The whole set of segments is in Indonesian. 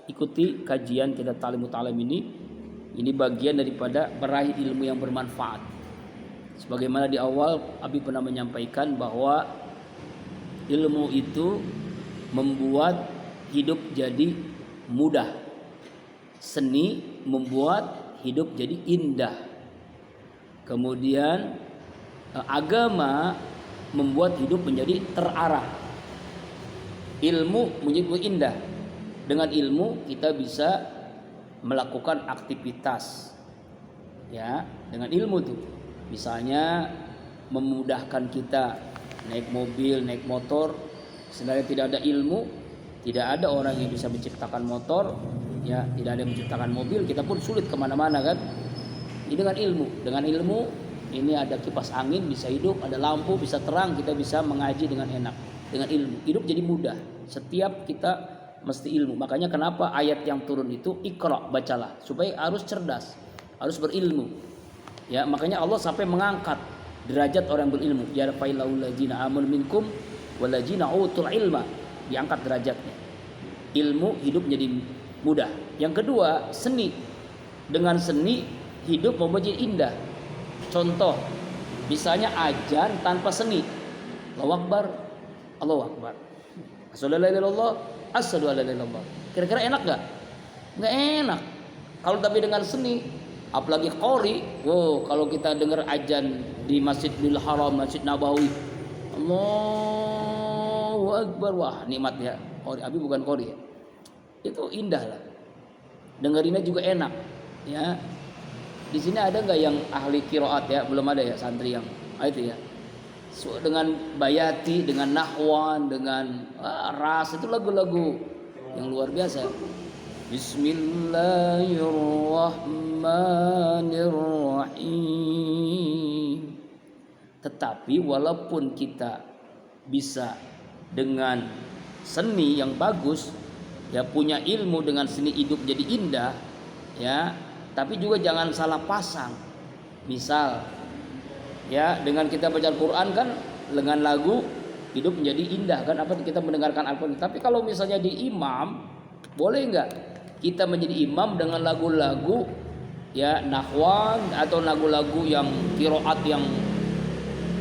ikuti kajian kita Ta'lim Muta'alim ini. Ini bagian daripada meraih ilmu yang bermanfaat. Sebagaimana di awal Abi pernah menyampaikan bahwa ilmu itu membuat hidup jadi mudah. Seni membuat hidup jadi indah. Kemudian agama membuat hidup menjadi terarah. Ilmu menjadi indah. Dengan ilmu kita bisa melakukan aktivitas, ya, dengan ilmu tuh. Misalnya memudahkan kita naik mobil, naik motor. Sebenarnya tidak ada ilmu, tidak ada orang yang bisa menciptakan motor, ya, tidak ada yang menciptakan mobil. Kita pun sulit kemana-mana kan. Ini dengan ilmu. Dengan ilmu ini ada kipas angin bisa hidup, ada lampu bisa terang, kita bisa mengaji dengan enak. Dengan ilmu hidup jadi mudah. Setiap kita mesti ilmu. Makanya kenapa ayat yang turun itu Iqra, bacalah, supaya harus cerdas, harus berilmu. Ya, makanya Allah sampai mengangkat derajat orang berilmu. Ya failul ladzina amanu minkum walladzina utul ilma, diangkat derajatnya. Ilmu hidup menjadi mudah. Yang kedua, seni. Dengan seni hidup membuat jadi indah. Contoh, misalnya azan tanpa seni. Allahu Akbar, Allahu Akbar. Asyhadu alla ilaha illallah. Kira-kira enak gak? Nggak enak. Kalau tapi dengan seni, apalagi qori, kalau kita dengar azan di Masjidil Haram, Masjid Nabawi, Allahu Akbar, wah nikmat ya. Qori, Abi bukan qori ya. Itu indah lah. Dengerinnya juga enak, ya. Di sini ada nggak yang ahli qiraat ya? Belum ada ya santri yang itu ya. Dengan bayati, dengan nahwan, dengan ras, itu lagu-lagu yang luar biasa. Bismillahirrahmanirrahim. Tetapi walaupun kita bisa dengan seni yang bagus, ya, punya ilmu dengan seni hidup jadi indah, ya, tapi juga jangan salah pasang. Misal, ya, dengan kita baca Al-Quran kan dengan lagu hidup menjadi indah kan, apa kita mendengarkan Al-Quran. Tapi kalau misalnya di imam, boleh nggak kita menjadi imam dengan lagu-lagu, ya, nahwan atau lagu-lagu yang qiraat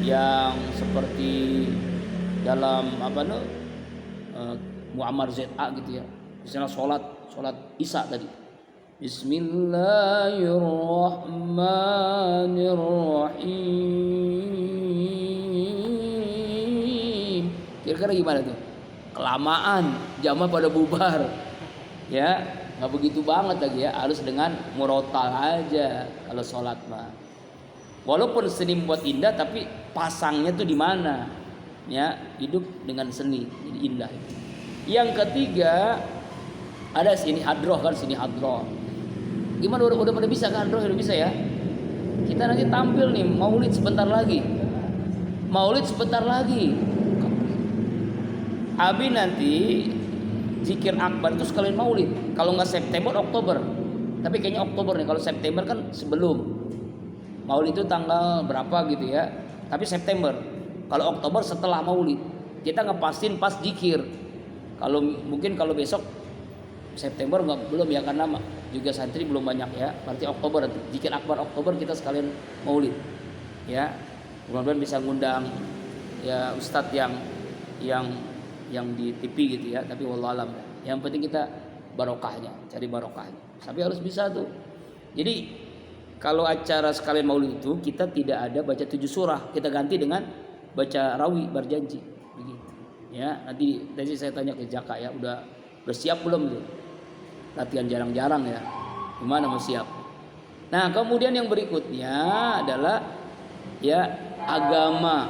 yang seperti dalam Muammar ZA gitu ya. Misalnya sholat Isya tadi, Bismillahirrahmanirrahim. Kira-kira gimana tuh? Kelamaan, jamaah pada bubar. Ya, nggak begitu banget lagi ya. Harus dengan murotal aja kalau sholat mah. Walaupun seni membuat indah, tapi pasangnya tuh di mana? Ya, hidup dengan seni jadi indah. Yang ketiga, ada sini hadroh kan, sini hadroh. Gimana udah pada bisa kan? Udah bisa ya. Kita nanti tampil nih Maulid sebentar lagi. Abi nanti zikir akbar itu sekalian Maulid. Kalau nggak September, Oktober. Tapi kayaknya Oktober nih. Kalau September kan sebelum Maulid itu tanggal berapa gitu ya. Tapi September. Kalau Oktober setelah Maulid. Kita ngepasin pas zikir. Kalau besok September belum ya, karena juga santri belum banyak ya. Berarti Oktober, zikir akbar Oktober kita sekalian Maulid. Ya. Mudah-mudahan bisa ngundang ya ustadz yang di TV gitu ya, tapi wallahualam. Yang penting kita barokahnya, cari barokahnya. Tapi harus bisa tuh. Jadi kalau acara sekalian Maulid itu kita tidak ada baca 7 surah, kita ganti dengan baca rawi berjanji begitu. Ya, nanti saya tanya ke Jaka ya, udah siap belum tuh? Latihan jarang-jarang ya. Gimana mau siap? Nah, kemudian yang berikutnya adalah ya agama.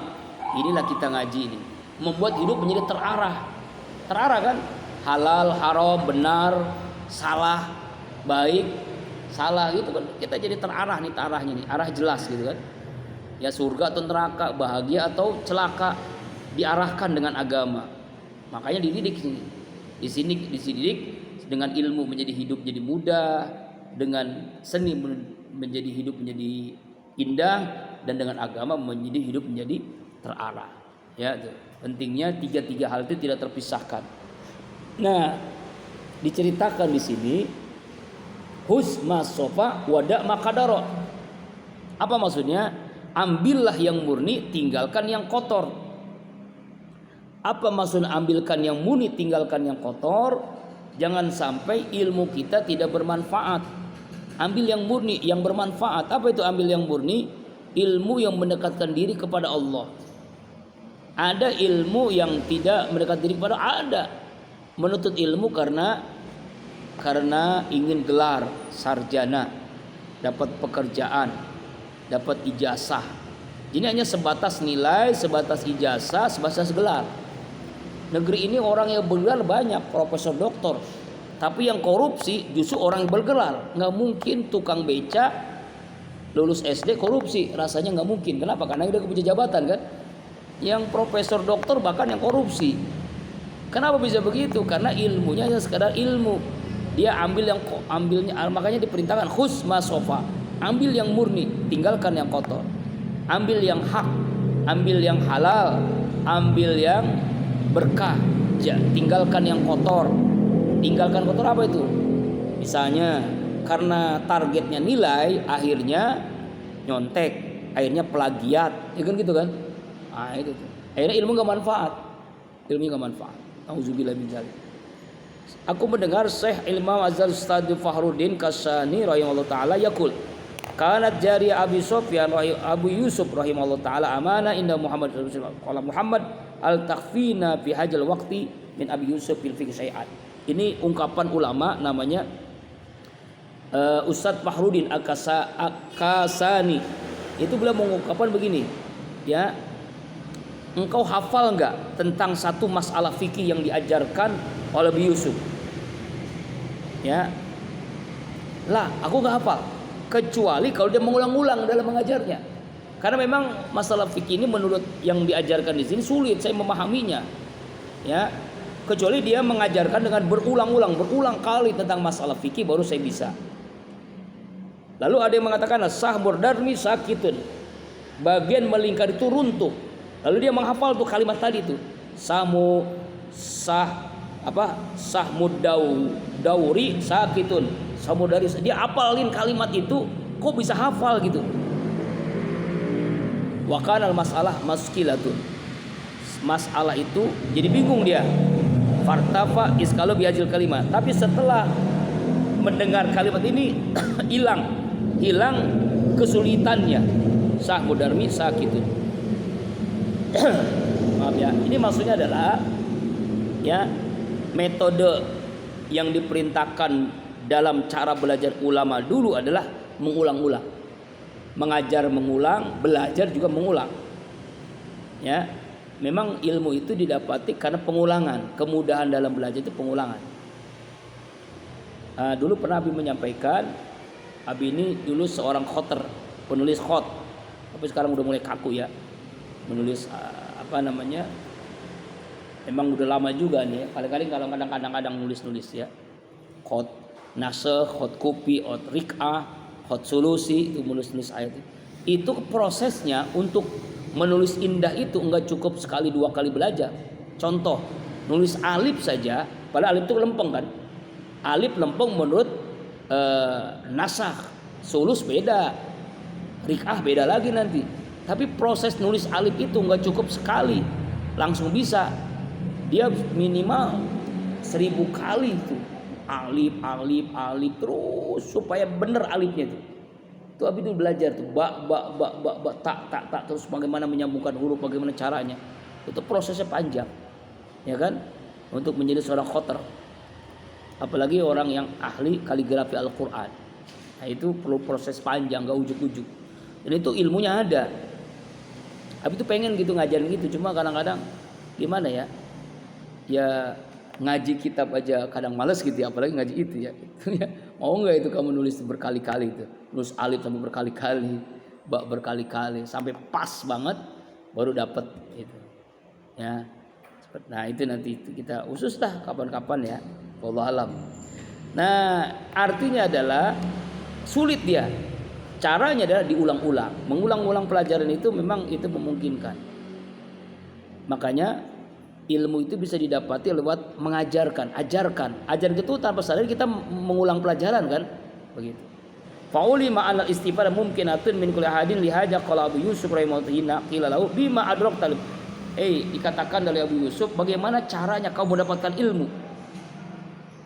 Inilah kita ngaji ini. Membuat hidup menjadi terarah. Terarah kan? Halal, haram, benar, salah, baik, salah gitu kan. Kita jadi terarah nih, arahnya nih, arah jelas gitu kan. Ya surga atau neraka, bahagia atau celaka, diarahkan dengan agama. Makanya dididik sini. Di sini dididik dengan ilmu menjadi hidup jadi mudah, dengan seni menjadi hidup menjadi indah, dan dengan agama menjadi hidup menjadi terarah. Ya, tuh. Pentingnya tiga hal itu tidak terpisahkan. Nah, diceritakan di sini husma sofa wada makadaro. Apa maksudnya? Ambillah yang murni, tinggalkan yang kotor. Apa maksud ambilkan yang murni, tinggalkan yang kotor? Jangan sampai ilmu kita tidak bermanfaat. Ambil yang murni, yang bermanfaat. Apa itu ambil yang murni? Ilmu yang mendekatkan diri kepada Allah. Ada ilmu yang tidak mendekatkan diri kepada Allah. Ada. Menuntut ilmu karena ingin gelar sarjana, dapat pekerjaan, dapat ijazah. Jadi hanya sebatas nilai, sebatas ijazah, sebatas gelar. Negeri ini orang yang bergelar banyak, profesor, doktor. Tapi yang korupsi justru orang yang bergelar. Nggak mungkin tukang beca lulus SD korupsi, rasanya nggak mungkin. Kenapa? Karena dia punya jabatan kan. Yang profesor, doktor bahkan yang korupsi. Kenapa bisa begitu? Karena ilmunya hanya sekadar ilmu. Dia ambilnya, makanya diperintahkan husma sofa. Ambil yang murni, tinggalkan yang kotor. Ambil yang hak, ambil yang halal, ambil yang berkah, tinggalkan yang kotor. Tinggalkan kotor apa itu? Misalnya karena targetnya nilai, akhirnya nyontek, akhirnya plagiat, ya kan gitu kan? Nah itu tuh. Akhirnya ilmu gak manfaat. Ilmu gak manfaat. Auzubillah min dzalik. Aku mendengar Syekh Imam Azhar Ustaz Fakhruddin Kasani rahimahullah taala yaqul kanat jari Abi Sufyan Abu Yusuf rahimahullah taala amana inda Muhammad sallallahu alaihi wasallam. Qala Muhammad al-takhfina fi hajal waqti min Abi Yusuf fil fiqh syai'an. Ini ungkapan ulama namanya Ustaz Fakhruddin Akasani. Itu beliau mengungkapkan begini, ya. Engkau hafal enggak tentang satu masalah fikih yang diajarkan oleh Abi Yusuf? Ya. Lah, aku enggak hafal. Kecuali kalau dia mengulang-ulang dalam mengajarnya. Karena memang masalah fikih ini menurut yang diajarkan di sini sulit saya memahaminya. Ya. Kecuali dia mengajarkan dengan berulang kali tentang masalah fikih baru saya bisa. Lalu ada yang mengatakan sah bordarmi sakitun. Bagian melingkar itu runtuh. Lalu dia menghafal tuh kalimat tadi tuh. Sahmudauri sakitun. Samudari, dia hafalin kalimat itu, kok bisa hafal gitu? Wa kanal masalah maskilatun. Masalah itu jadi bingung dia. Fartafa iskalo biajil kalimat. Tapi setelah mendengar kalimat ini hilang kesulitannya. Sahmudarmi sakitun. Maaf ya, ini maksudnya adalah ya metode yang diperintahkan dalam cara belajar ulama dulu adalah mengulang-ulang. Mengajar mengulang, belajar juga mengulang. Ya, memang ilmu itu didapati karena pengulangan. Kemudahan dalam belajar itu pengulangan. Dulu pernah Abi menyampaikan, Abi ini dulu seorang khoter, penulis khot. Tapi sekarang udah mulai kaku ya. Menulis memang udah lama juga nih ya. Kali-kali kalau kadang-kadang nulis ya. Khot nasakh, khot kopi, khot rik'ah, khot solusi, itu menulis ayat itu prosesnya untuk menulis indah itu enggak cukup sekali dua kali belajar. Contoh, nulis alif saja, padahal alif itu lempeng kan. Alif lempeng menurut nasakh, sulus beda, rik'ah beda lagi nanti. Tapi proses nulis alif itu enggak cukup sekali langsung bisa. Dia minimal 1000 kali itu. Alif terus supaya benar alifnya itu. Itu Abi itu belajar tuh ba tak terus bagaimana menyambungkan huruf, bagaimana caranya. Itu prosesnya panjang. Ya kan? Untuk menjadi seorang khoter. Apalagi orang yang ahli kaligrafi Al-Qur'an. Nah, itu perlu proses panjang, enggak ujuk-ujuk. Dan itu ilmunya ada. Abi tuh pengen gitu ngajarin gitu, cuma kadang-kadang gimana ya? Ya ngaji kitab aja kadang malas gitu ya, apalagi ngaji itu ya. Mau nggak itu kamu nulis berkali-kali itu, nulis alif sampai berkali-kali, ba berkali-kali sampai pas banget baru dapat itu. Ya. Nah itu nanti kita usus dah kapan-kapan ya. Wallahu alam. Nah artinya adalah sulit dia. Caranya adalah diulang-ulang. Mengulang-ulang pelajaran itu memang itu memungkinkan. Makanya ilmu itu bisa didapati lewat mengajarkan, ajar gitu tanpa sadar kita mengulang pelajaran kan, begitu. Fauli ma'al istifada mungkinatun min kulli hadin lihaja qala Abu Yusuf rahimahullah qila lahu bima adrak talib. Dikatakan dari Abu Yusuf, bagaimana caranya kau mendapatkan ilmu?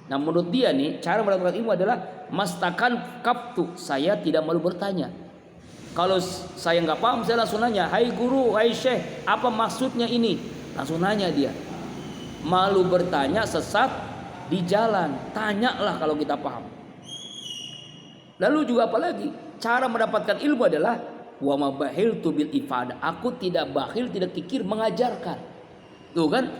Nah, menurut dia nih, cara mendapatkan ilmu adalah mastakan kaptu, saya tidak malu bertanya. Kalau saya nggak paham, saya langsung nanya, hai guru, hai syekh, apa maksudnya ini? Langsung nanya dia. Malu bertanya sesat di jalan, tanyalah kalau kita paham. Lalu juga apalagi? Cara mendapatkan ilmu adalah wa ma bahiltu bil ifada. Aku tidak bakhil, tidak kikir mengajarkan. Tuh kan?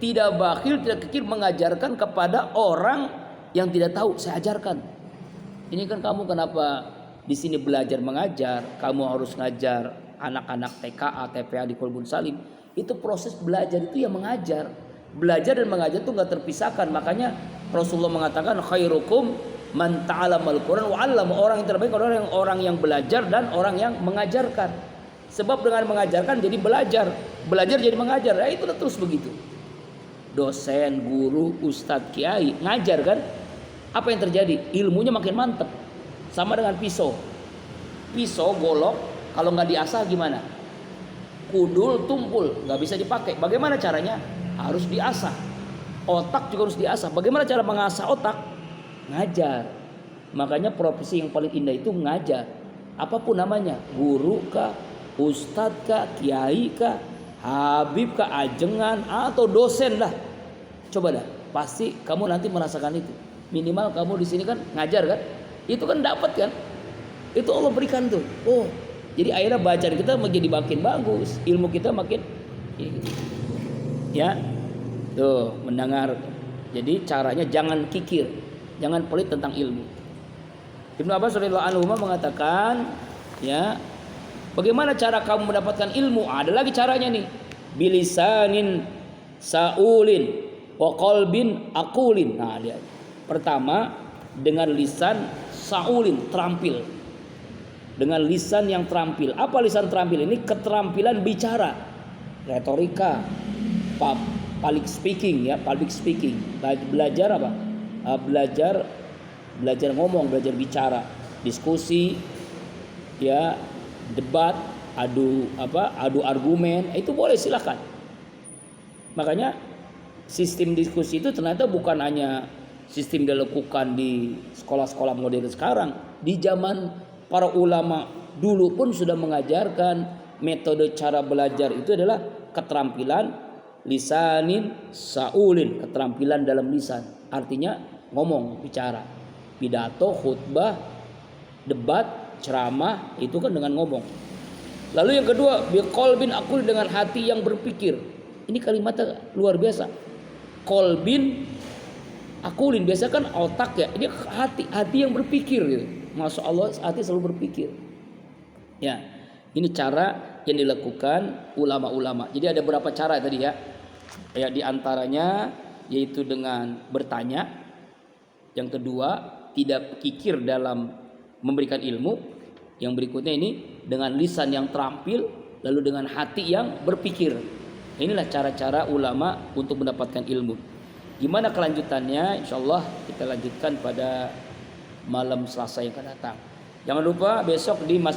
Tidak bakhil, tidak kikir mengajarkan kepada orang yang tidak tahu, saya ajarkan. Ini kan kamu kenapa di sini belajar mengajar? Kamu harus ngajar anak-anak TKA, TPA di Kolbun Salim. Itu proses belajar itu yang mengajar. Belajar dan mengajar itu nggak terpisahkan. Makanya Rasulullah mengatakan khairukum man ta'alamal Quran wa 'allama. Orang yang terbaik adalah orang yang belajar dan orang yang mengajarkan. Sebab dengan mengajarkan jadi belajar, belajar jadi mengajar. Ya itu terus begitu. Dosen, guru, ustadz, kiai ngajar kan? Apa yang terjadi? Ilmunya makin mantap. Sama dengan pisau. Pisau golok kalau nggak diasah gimana? Kudul, tumpul, nggak bisa dipakai. Bagaimana caranya? Harus diasah. Otak juga harus diasah. Bagaimana cara mengasah otak? Ngajar. Makanya profesi yang paling indah itu ngajar. Apapun namanya, guru kah, ustadz kah, kiai kah, habib kah, ajengan atau dosen lah. Coba dah, pasti kamu nanti merasakan itu. Minimal kamu di sini kan ngajar kan? Itu kan dapat kan? Itu Allah berikan tuh. Oh, jadi akhirnya bacaan kita menjadi makin bagus, ilmu kita makin ya. Tuh, mendengar. Jadi caranya jangan kikir, jangan pelit tentang ilmu. Ibnu Abbas radhiyallahu anhu mengatakan, ya, bagaimana cara kamu mendapatkan ilmu? Ada lagi caranya nih. Bilisanin saulin wa qalbin aqulin. Nah, lihat. Pertama, dengan lisan saulin, terampil. Dengan lisan yang terampil. Apa lisan terampil ini? Keterampilan bicara, retorika, public speaking ya, public speaking. Belajar apa? Belajar ngomong, belajar bicara, diskusi, ya, debat, adu argumen, itu boleh silakan. Makanya sistem diskusi itu ternyata bukan hanya sistem dilakukan di sekolah-sekolah modern sekarang. Di zaman para ulama dulu pun sudah mengajarkan metode cara belajar itu adalah keterampilan lisanin saulin, keterampilan dalam lisan. Artinya ngomong, bicara, pidato, khutbah, debat, ceramah, itu kan dengan ngomong. Lalu yang kedua, biqalbin aqul, dengan hati yang berpikir. Ini kalimatnya luar biasa. Qalbin aqulin, biasa kan otak ya, ini hati yang berpikir gitu. Masya Allah, hati selalu berpikir. Ya, ini cara yang dilakukan ulama-ulama. Jadi ada beberapa cara tadi ya. Ya, di antaranya yaitu dengan bertanya. Yang kedua, tidak kikir dalam memberikan ilmu. Yang berikutnya ini dengan lisan yang terampil, lalu dengan hati yang berpikir. Inilah cara-cara ulama untuk mendapatkan ilmu. Gimana kelanjutannya? Insya Allah kita lanjutkan pada malam Selasa yang akan datang. Jangan lupa besok di Masjid